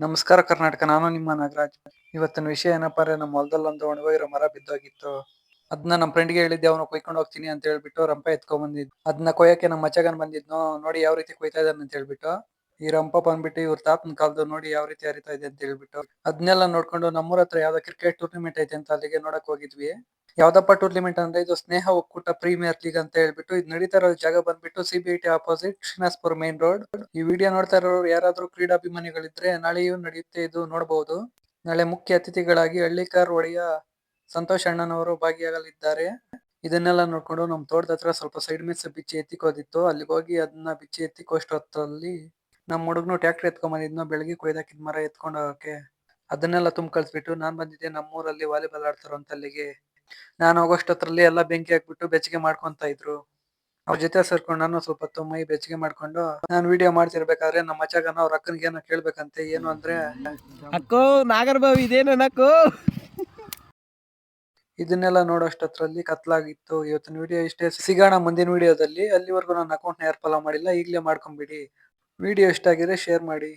ನಮಸ್ಕಾರ ಕರ್ನಾಟಕ, ನಾನು ನಿಮ್ಮ ನಾಗರಾಜ್. ಇವತ್ತಿನ ವಿಷಯ ಏನಪ್ಪಾ ಅಂದ್ರೆ, ನಮ್ಮ ಹೊಲದಲ್ಲಿ ಒಂದು ಒಣಗೋಗಿರೋ ಮರ ಬಿದ್ದೋಗಿತ್ತು. ಅದನ್ನ ನಮ್ಮ ಫ್ರೆಂಡ್ಗೆ ಹೇಳಿದ್ದೆ, ಅವನು ಕೊಯ್ಕೊಂಡು ಹೋಗ್ತೀನಿ ಅಂತ ಹೇಳ್ಬಿಟ್ಟು ರಂಪ ಎತ್ಕೊಂಡ್ ಬಂದಿದ್ದು. ಅದನ್ನ ಕೊಯ್ಯಕ್ಕೆ ನಮ್ಮ ಮಚ್ಚಗನ್ ಬಂದಿದ್ನು. ನೋಡಿ ಯಾವ ರೀತಿ ಕೊಯ್ತಾ ಇದ್ದಾನೆ ಅಂತ ಹೇಳ್ಬಿಟ್ಟು. ಈ ರಂಪ ಬಂದ್ಬಿಟ್ಟು ಇವ್ರ ತಾತನ ಕಾಲದ್ದು, ನೋಡಿ ಯಾವ ರೀತಿ ಹರಿತಾ ಇದೆ ಅಂತ ಹೇಳ್ಬಿಟ್ಟು. ಅದನ್ನೆಲ್ಲ ನೋಡ್ಕೊಂಡು ನಮ್ಮೂರ ಹತ್ರ ಯಾವ್ದೋ ಕ್ರಿಕೆಟ್ ಟೂರ್ನಿಮೆಂಟ್ ಐತೆ ಅಂತ ಅಲ್ಲಿಗೆ ನೋಡಕ್ ಹೋಗಿದ್ವಿ. ಯಾವ್ದಪ್ಪ ಟೂರ್ನಿಮೆಂಟ್ ಅಂದ್ರೆ, ಇದು ಸ್ನೇಹ ಒಕ್ಕೂಟ ಪ್ರೀಮಿಯರ್ ಲೀಗ್ ಅಂತ ಹೇಳ್ಬಿಟ್ಟು ಇದು ನಡೀತಾ ಇರೋ ಜಾಗ ಬಂದ್ಬಿಟ್ಟು CBIT opposite Srinivasapura main road. ಈ ವಿಡಿಯೋ ನೋಡ್ತಾ ಇರೋರು ಯಾರಾದ್ರೂ ಕ್ರೀಡಾಭಿಮಾನಿಗಳಿದ್ರೆ ನಾಳೆಯೂ ನಡೆಯುತ್ತೆ, ಇದು ನೋಡಬಹುದು. ನಾಳೆ ಮುಖ್ಯ ಅತಿಥಿಗಳಾಗಿ ಹಳ್ಳಿಕಾರ್ ಒಡೆಯ ಸಂತೋಷ್ ಅಣ್ಣನವರು ಭಾಗಿಯಾಗಲಿದ್ದಾರೆ. ಇದನ್ನೆಲ್ಲ ನೋಡ್ಕೊಂಡು ನಮ್ ತೋಟದ ಹತ್ರ ಸ್ವಲ್ಪ ಸೈಡ್ ಮಿಸ್ ಬಿಚ್ಚಿ ಎತ್ತಿಕೋದಿತ್ತು. ಅಲ್ಲಿಗೆ ಹೋಗಿ ಅದನ್ನ ಬಿಚ್ಚಿ ಎತ್ತಿಕೋಷ್ಟೊತ್ತಲ್ಲಿ ನಮ್ಮ ಹುಡುಗನು ಟ್ಯಾಕ್ಟರ್ ಎತ್ಕೊಂಡ್ ಬಂದಿದ್ನು, ಬೆಳಗ್ಗೆ ಕೊಯ್ದಾಕಿದ್ ಮರ ಎತ್ಕೊಂಡು ಹೋಗಕ್ಕೆ. ಅದನ್ನೆಲ್ಲ ತುಂಬ ಕಳ್ಸ್ಬಿಟ್ಟು ನಾನ್ ಬಂದಿದ್ದೆ ನಮ್ಮೂರಲ್ಲಿ ವಾಲಿಬಾಲ್ ಆಡ್ತಾರೋ ಅಂತ ಅಲ್ಲಿಗೆ. ನಾನು ಹೋಗೋಷ್ಟೊತ್ತರಲ್ಲಿ ಎಲ್ಲ ಬೆಂಕಿ ಹಾಕ್ಬಿಟ್ಟು ಬೆಚ್ಚಗೆ ಮಾಡ್ಕೊಂತ ಇದ್ರು. ಅವ್ರ ಜೊತೆ ಸೇರ್ಕೊಂಡು ನಾನು ಸ್ವಲ್ಪ ಹೊತ್ತು ಮೈ ಬೆಚ್ಚಗೆ ಮಾಡ್ಕೊಂಡು ನಾನು ವಿಡಿಯೋ ಮಾಡ್ತಿರ್ಬೇಕಾದ್ರೆ ನಮ್ಮ ಮಚ್ಚಗನ ಅವ್ರ ಅಕ್ಕನಿಗೆ ಏನೋ ಕೇಳ್ಬೇಕಂತೆ. ಏನು ಅಂದ್ರೆ, ಅಕ್ಕೋ ನಾಗರಬಾವಿ ಇದೇನು ನಕ್ಕು. ಇದನ್ನೆಲ್ಲ ನೋಡೋಷ್ಟೊತ್ತರಲ್ಲಿ ಕತ್ಲಾಗಿತ್ತು. ಇವತ್ತಿನ ವಿಡಿಯೋ ಇಷ್ಟೇ, ಸಿಗೋಣ ಮುಂದಿನ ವಿಡಿಯೋದಲ್ಲಿ. ಅಲ್ಲಿವರೆಗೂ ನನ್ನ ಅಕೌಂಟ್ನ ಯಾರು ಫಾಲೋ ಮಾಡಿಲ್ಲ ಈಗಲೇ ಮಾಡ್ಕೊಂಬಿಡಿ. ವಿಡಿಯೋ ಇಷ್ಟ ಆಗಿದೆ ಶೇರ್ ಮಾಡಿ.